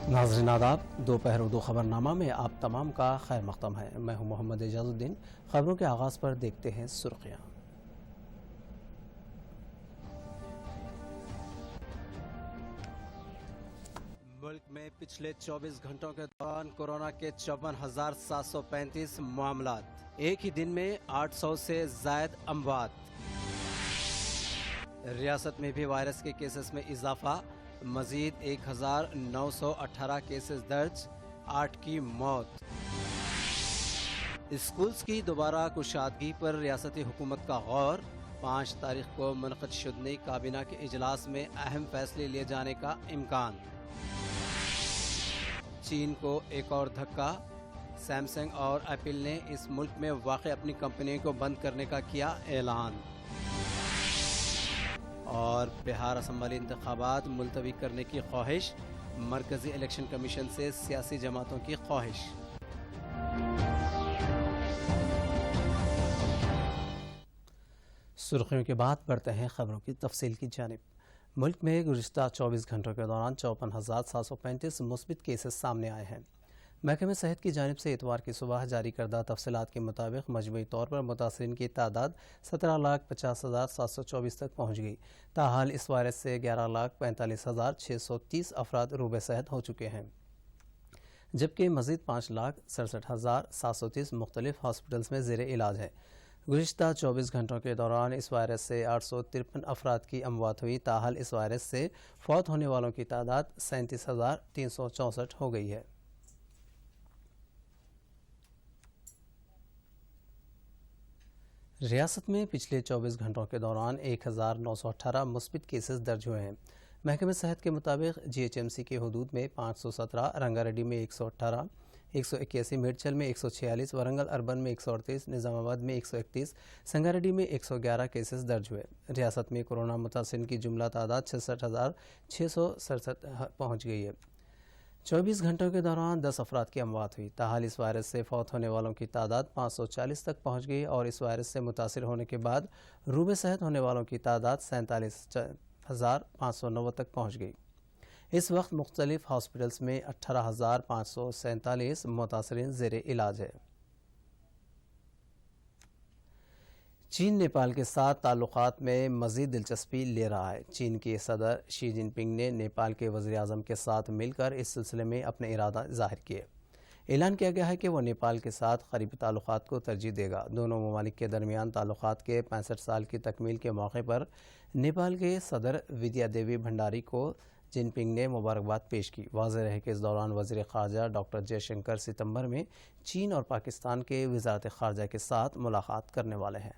ناظرین آداب، دوپہر اردو خبرنامہ میں آپ تمام کا خیر مقدم ہے۔ میں ہوں محمد اعجاز الدین۔ خبروں کے آغاز پر دیکھتے ہیں سرخیاں۔ ملک میں پچھلے 24 گھنٹوں کے دوران کورونا کے 54,735 معاملات، ایک ہی دن میں 800 سے زائد اموات۔ ریاست میں بھی وائرس کے کیسز میں اضافہ، مزید 1918 کیسز درج، 8 کی موت۔ اسکولز کی دوبارہ کشادگی پر ریاستی حکومت کا غور، 5 تاریخ کو منعقد شدنی کابینہ کے اجلاس میں اہم فیصلے لیے جانے کا امکان۔ چین کو ایک اور دھکا، سیمسنگ اور ایپل نے اس ملک میں واقع اپنی کمپنیوں کو بند کرنے کا کیا اعلان۔ اور بہار اسمبلی انتخابات ملتوی کرنے کی خواہش، مرکزی الیکشن کمیشن سے سیاسی جماعتوں کی خواہش۔ سرخیوں کے بعد بڑھتے ہیں خبروں کی تفصیل کی جانب۔ ملک میں گزشتہ 24 گھنٹوں کے دوران 54,735 مثبت کیسز سامنے آئے ہیں۔ محکمہ صحت کی جانب سے اتوار کی صبح جاری کردہ تفصیلات کے مطابق مجموعی طور پر متاثرین کی تعداد 17,50,724 تک پہنچ گئی۔ تاحال اس وائرس سے 11,45,630 افراد روبہ صحت ہو چکے ہیں، جبکہ مزید 5,67,730 مختلف ہاسپٹلز میں زیر علاج ہے۔ گزشتہ 24 گھنٹوں کے دوران اس وائرس سے 853 افراد کی اموات ہوئی۔ تاحال اس وائرس سے فوت ہونے والوں کی تعداد 37,364 ہو گئی ہے۔ ریاست میں پچھلے 24 گھنٹوں کے دوران 1,918 مثبت کیسز درج ہوئے ہیں۔ محکمہ صحت کے مطابق جی ایچ ایم سی کے حدود میں 517، رنگا ریڈی میں 118، 181 میڈچل میں 146، ورنگل اربن میں 138، نظام آباد میں 131، سنگاریڈی میں 111 کیسز درج ہوئے۔ ریاست میں کورونا متاثرین کی جملہ تعداد 66,667 پہنچ گئی ہے۔ 24 گھنٹوں کے دوران 10 افراد کی اموات ہوئی۔ تاحال اس وائرس سے فوت ہونے والوں کی تعداد 540 تک پہنچ گئی اور اس وائرس سے متاثر ہونے کے بعد روبہ صحت ہونے والوں کی تعداد 47,590 تک پہنچ گئی۔ اس وقت مختلف ہاسپٹلز میں 18,547 متاثرین زیر علاج ہے۔ چین نیپال کے ساتھ تعلقات میں مزید دلچسپی لے رہا ہے۔ چین کے صدر شی جن پنگ نے نیپال کے وزیر اعظم کے ساتھ مل کر اس سلسلے میں اپنے ارادہ ظاہر کیے۔ اعلان کیا گیا ہے کہ وہ نیپال کے ساتھ قریبی تعلقات کو ترجیح دے گا۔ دونوں ممالک کے درمیان تعلقات کے 65 سال کی تکمیل کے موقع پر نیپال کے صدر ودیا دیوی بھنڈاری کو جن پنگ نے مبارکباد پیش کی۔ واضح رہے کہ اس دوران وزیر خارجہ ڈاکٹر جے شنکر ستمبر میں چین اور پاکستان کے وزارت خارجہ کے ساتھ ملاقات کرنے والے ہیں۔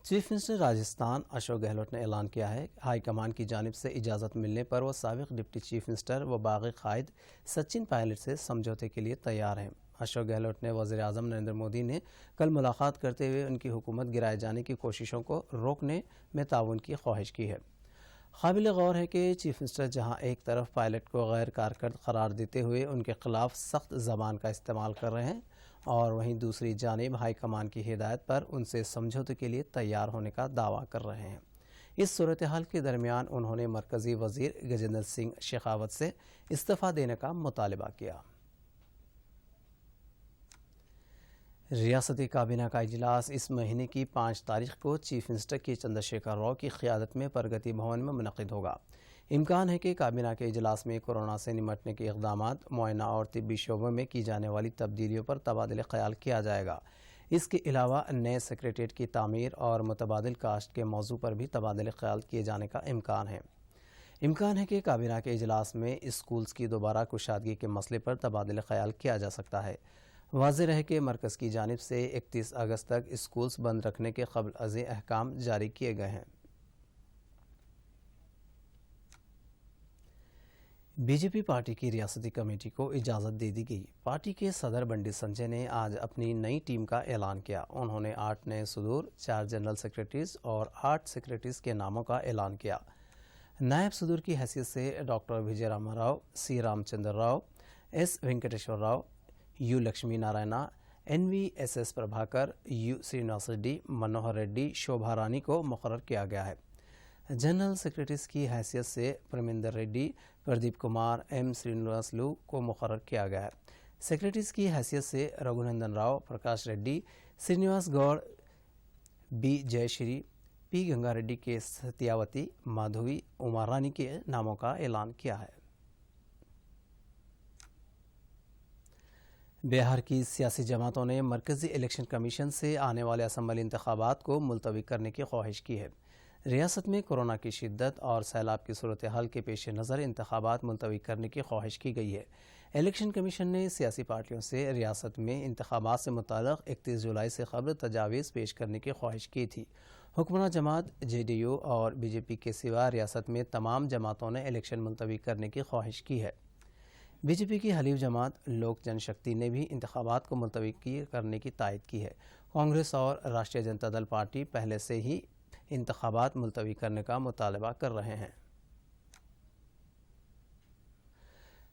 چیف منسٹر راجستھان اشوک گہلوٹ نے اعلان کیا ہے کہ ہائی کمان کی جانب سے اجازت ملنے پر وہ سابق ڈپٹی چیف منسٹر و باغی قائد سچن پائلٹ سے سمجھوتے کے لیے تیار ہیں۔ اشوک گہلوٹ نے وزیر اعظم نریندر مودی نے کل ملاقات کرتے ہوئے ان کی حکومت گرائے جانے کی کوششوں کو روکنے میں تعاون کی خواہش کی ہے۔ قابل غور ہے کہ چیف منسٹر جہاں ایک طرف پائلٹ کو غیر کارکرد قرار دیتے ہوئے ان کے خلاف سخت زبان کا استعمال کر رہے ہیں، اور وہیں دوسری جانب ہائی کمان کی ہدایت پر ان سے سمجھوتے کے لیے تیار ہونے کا دعویٰ کر رہے ہیں۔ اس صورتحال کے درمیان انہوں نے مرکزی وزیر گجیندر سنگھ شیخاوت سے استعفیٰ دینے کا مطالبہ کیا۔ ریاستی کابینہ کا اجلاس اس مہینے کی 5 تاریخ کو چیف منسٹر کے چندر شیکھر راؤ کی قیادت میں پرگتی بھون میں منعقد ہوگا۔ امکان ہے کہ کابینہ کے اجلاس میں کورونا سے نمٹنے کے اقدامات، معائنہ اور طبی شعبوں میں کی جانے والی تبدیلیوں پر تبادلہ خیال کیا جائے گا۔ اس کے علاوہ نئے سیکریٹریٹ کی تعمیر اور متبادل کاشت کے موضوع پر بھی تبادلہ خیال کیے جانے کا امکان ہے۔ امکان ہے کہ کابینہ کے اجلاس میں اسکولز کی دوبارہ کشادگی کے مسئلے پر تبادلہ خیال کیا جا سکتا ہے۔ واضح رہے کہ مرکز کی جانب سے 31 اگست تک اسکولز بند رکھنے کے قبل ازیں احکام جاری کیے گئے ہیں۔ بی جے پی پارٹی کی ریاستی کمیٹی کو اجازت دے دی گئی۔ پارٹی کے صدر بنڈی سنجے نے آج اپنی نئی ٹیم کا اعلان کیا۔ انہوں نے 8 نئے صدور، 4 جنرل سیکریٹریز اور 8 سیکریٹریز کے ناموں کا اعلان کیا۔ نائب صدور کی حیثیت سے doctor Vijay Rama Rao, C Ram Chandra Rao, S Venkateshwar Rao, U Lakshmi Narayana, N V S S Prabhakar, U Srinivas Reddy, Manohar Reddy, Shobha Rani کو مقرر کیا گیا ہے۔ جنرل سیکرٹریز کی حیثیت سے پرمیندر ریڈی، پردیپ کمار، ایم سرینواسلو کو مقرر کیا گیا ہے۔ سیکرٹریز کی حیثیت سے Raghunandan Rao, Prakash Reddy, Srinivas Goud, B J Shree, P Ganga Reddy K Satyavathi, مادھوی، اما رانی کے ناموں کا اعلان کیا ہے۔ بہار کی سیاسی جماعتوں نے مرکزی الیکشن کمیشن سے آنے والے اسمبلی انتخابات کو ملتوی کرنے کی خواہش کی ہے۔ ریاست میں کورونا کی شدت اور سیلاب کی صورتحال کے پیش نظر انتخابات ملتوی کرنے کی خواہش کی گئی ہے۔ الیکشن کمیشن نے سیاسی پارٹیوں سے ریاست میں انتخابات سے متعلق 31 جولائی سے قبل تجاویز پیش کرنے کی خواہش کی تھی۔ حکمراں جماعت جے ڈی یو اور بی جے پی کے سوا ریاست میں تمام جماعتوں نے الیکشن ملتوی کرنے کی خواہش کی ہے۔ بی جے پی کی حلیف جماعت لوک جن شکتی نے بھی انتخابات کو ملتوی کرنے کی تائید کی ہے۔ کانگریس اور راشٹریہ جنتا دل پارٹی پہلے سے ہی انتخابات ملتوی کرنے کا مطالبہ کر رہے ہیں۔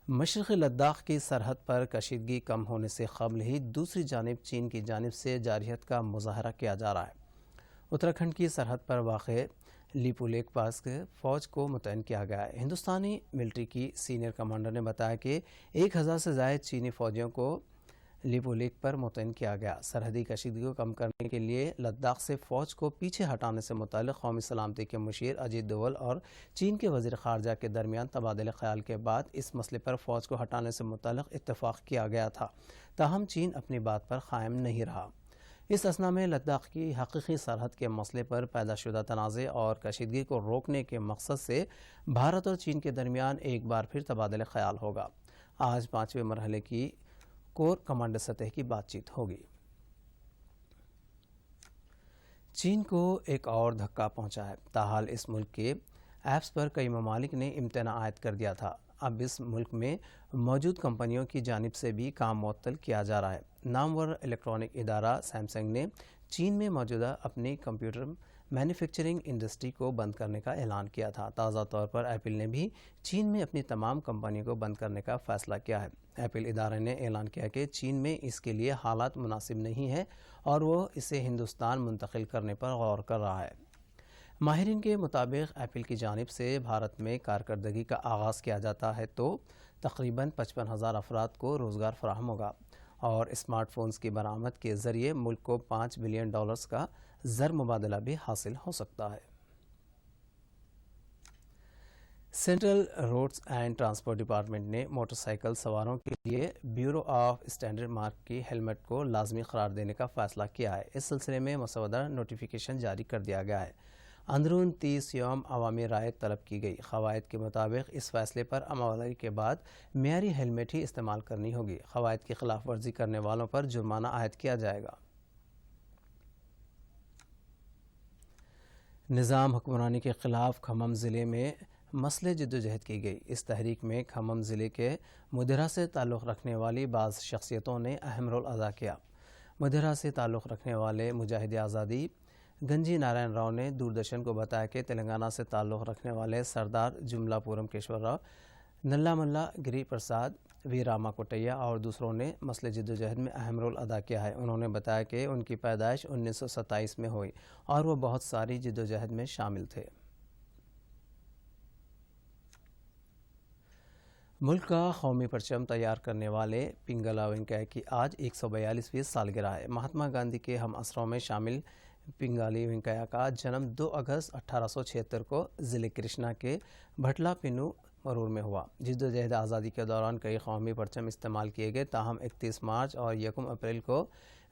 مشرقی لداخ کی سرحد پر کشیدگی کم ہونے سے قبل ہی دوسری جانب چین کی جانب سے جارحیت کا مظاہرہ کیا جا رہا ہے۔ اتراکھنڈ کی سرحد پر واقع لیپو لیک پاس فوج کو متعین کیا گیا ہے۔ ہندوستانی ملٹری کی سینئر کمانڈر نے بتایا کہ 1000 سے زائد چینی فوجیوں کو لیپو لیک پر متعین کیا گیا۔ سرحدی کشیدگی کو کم کرنے کے لیے لداخ سے فوج کو پیچھے ہٹانے سے متعلق قومی سلامتی کے مشیر اجیت دوول اور چین کے وزیر خارجہ کے درمیان تبادلہ خیال کے بعد اس مسئلے پر فوج کو ہٹانے سے متعلق اتفاق کیا گیا تھا، تاہم چین اپنی بات پر قائم نہیں رہا۔ اس اثنا میں لداخ کی حقیقی سرحد کے مسئلے پر پیدا شدہ تنازع اور کشیدگی کو روکنے کے مقصد سے بھارت اور چین کے درمیان ایک بار پھر تبادلہ خیال ہوگا۔ آج 5ویں مرحلے کی کور کمانڈر سطح کی بات چیت ہوگی۔ چین کو ایک اور دھکا پہنچا ہے۔ تاحال اس ملک کے ایپس پر کئی ممالک نے امتناع عائد کر دیا تھا۔ اب اس ملک میں موجود کمپنیوں کی جانب سے بھی کام معطل کیا جا رہا ہے۔ نامور الیکٹرانک ادارہ سیمسنگ نے چین میں موجودہ اپنی کمپیوٹر مینوفیکچرنگ انڈسٹری کو بند کرنے کا اعلان کیا تھا۔ تازہ طور پر ایپل نے بھی چین میں اپنی تمام کمپنیوں کو بند کرنے کا فیصلہ کیا ہے۔ ایپل ادارے نے اعلان کیا کہ چین میں اس کے لیے حالات مناسب نہیں ہیں اور وہ اسے ہندوستان منتقل کرنے پر غور کر رہا ہے۔ ماہرین کے مطابق ایپل کی جانب سے بھارت میں کارکردگی کا آغاز کیا جاتا ہے تو تقریباً 55,000 افراد کو روزگار فراہم ہوگا اور اسمارٹ فونز کی برآمد کے ذریعے ملک کو $5 بلین کا زر مبادلہ بھی حاصل ہو سکتا ہے۔ Central roads and transport department نے موٹر سائیکل سواروں کے لیے بیورو آف اسٹینڈرڈ مارک کی ہیلمٹ کو لازمی قرار دینے کا فیصلہ کیا ہے۔ اس سلسلے میں مسودہ نوٹیفیکیشن جاری کر دیا گیا ہے۔ اندرون 30 یوم عوامی رائے طلب کی گئی۔ قواعد کے مطابق اس فیصلے پر عمل آوری کے بعد معیاری ہیلمٹ ہی استعمال کرنی ہوگی۔ قواعد کی خلاف ورزی کرنے والوں پر جرمانہ عائد کیا جائے گا۔ نظام حکمرانی کے خلاف کھمم ضلع میں مسلح جدوجہد کی گئی۔ اس تحریک میں کھمم ضلع کے مدیرہ سے تعلق رکھنے والی بعض شخصیتوں نے اہم رول ادا کیا۔ مدیرہ سے تعلق رکھنے والے مجاہد آزادی گنجی نارائن راؤ نے دوردرشن کو بتایا کہ تلنگانہ سے تعلق رکھنے والے سردار جملہ پورم کیشور راؤ، نلا ملا گری پرساد، وی راما کوٹیا اور دوسروں نے مسلح جدوجہد میں اہم رول ادا کیا ہے۔ انہوں نے بتایا کہ ان کی پیدائش 1927 میں ہوئی اور وہ بہت ساری جدوجہد میں شامل تھے۔ ملک کا قومی پرچم تیار کرنے والے پنگلا وینکیا کی آج 142ویں سالگرہ ہے۔ مہاتما گاندھی کے ہم عصروں میں شامل پنگالی وینکیا کا جنم 2 اگست 1876 کو ضلع کرشنا کے بھٹلا پینو مرور میں ہوا۔ جدوجہد آزادی کے دوران کئی قومی پرچم استعمال کیے گئے، تاہم 31 مارچ اور 1 اپریل کو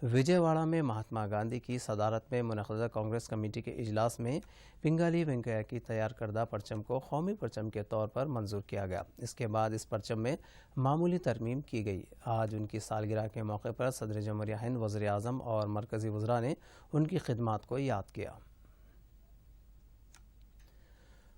وجے واڑہ میں مہاتما گاندھی کی صدارت میں منعقدہ کانگریس کمیٹی کے اجلاس میں پنگالی وینکیا کی تیار کردہ پرچم کو قومی پرچم کے طور پر منظور کیا گیا۔ اس کے بعد اس پرچم میں معمولی ترمیم کی گئی۔ آج ان کی سالگرہ کے موقع پر صدر جمہوریہ ہند، وزیر اعظم اور مرکزی وزراء نے ان کی خدمات کو یاد کیا۔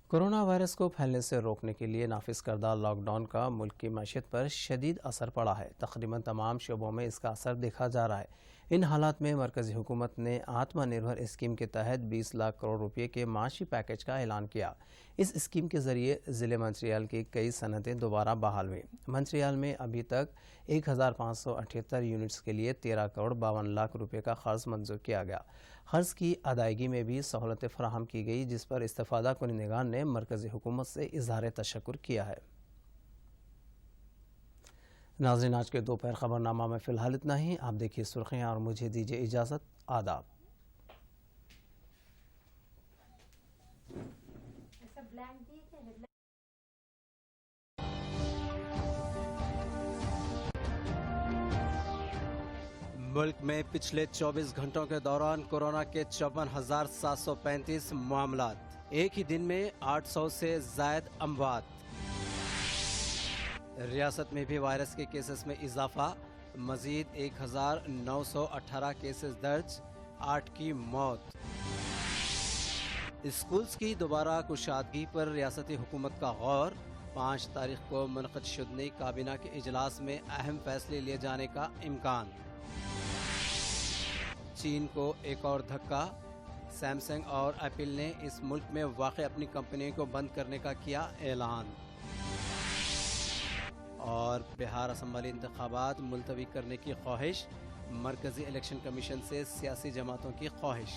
کورونا وائرس کو پھیلنے سے روکنے کے لیے نافذ کردہ لاک ڈاؤن کا ملک کی معیشت پر شدید اثر پڑا ہے۔ تقریباً تمام شعبوں میں اس کا اثر دیکھا جا رہا ہے۔ ان حالات میں مرکزی حکومت نے آتما نربھر اسکیم کے تحت 20 لاکھ کروڑ روپے کے معاشی پیکج کا اعلان کیا۔ اس اسکیم کے ذریعے ضلع منچریال کی کئی صنعتیں دوبارہ بحال ہوئیں۔ منچریال میں ابھی تک 1578 یونٹس کے لیے 13 کروڑ 52 لاکھ روپے کا قرض منظور کیا گیا۔ قرض کی ادائیگی میں بھی سہولتیں فراہم کی گئی، جس پر استفادہ کنندگان نے مرکزی حکومت سے اظہار تشکر کیا ہے۔ ناظرین، آج کے دوپہر خبرنامہ میں فی الحال اتنا ہی۔ آپ دیکھیے سرخیاں اور مجھے دیجیے اجازت۔ آداب۔ ملک میں پچھلے 24 گھنٹوں کے دوران کورونا کے 54,735 معاملات، ایک ہی دن میں 800 سے زائد اموات۔ ریاست میں بھی وائرس کے کیسز میں اضافہ، مزید 1918 کیسز درج، 8 کی موت۔ اسکولز کی دوبارہ کشادگی پر ریاستی حکومت کا غور، 5 تاریخ کو منعقد شدنی کابینہ کے اجلاس میں اہم فیصلے لیے جانے کا امکان۔ چین کو ایک اور دھکا، سیمسنگ اور ایپل نے اس ملک میں واقع اپنی کمپنیوں کو بند کرنے کا کیا اعلان۔ اور بہار اسمبلی انتخابات ملتوی کرنے کی خواہش، مرکزی الیکشن کمیشن سے سیاسی جماعتوں کی خواہش۔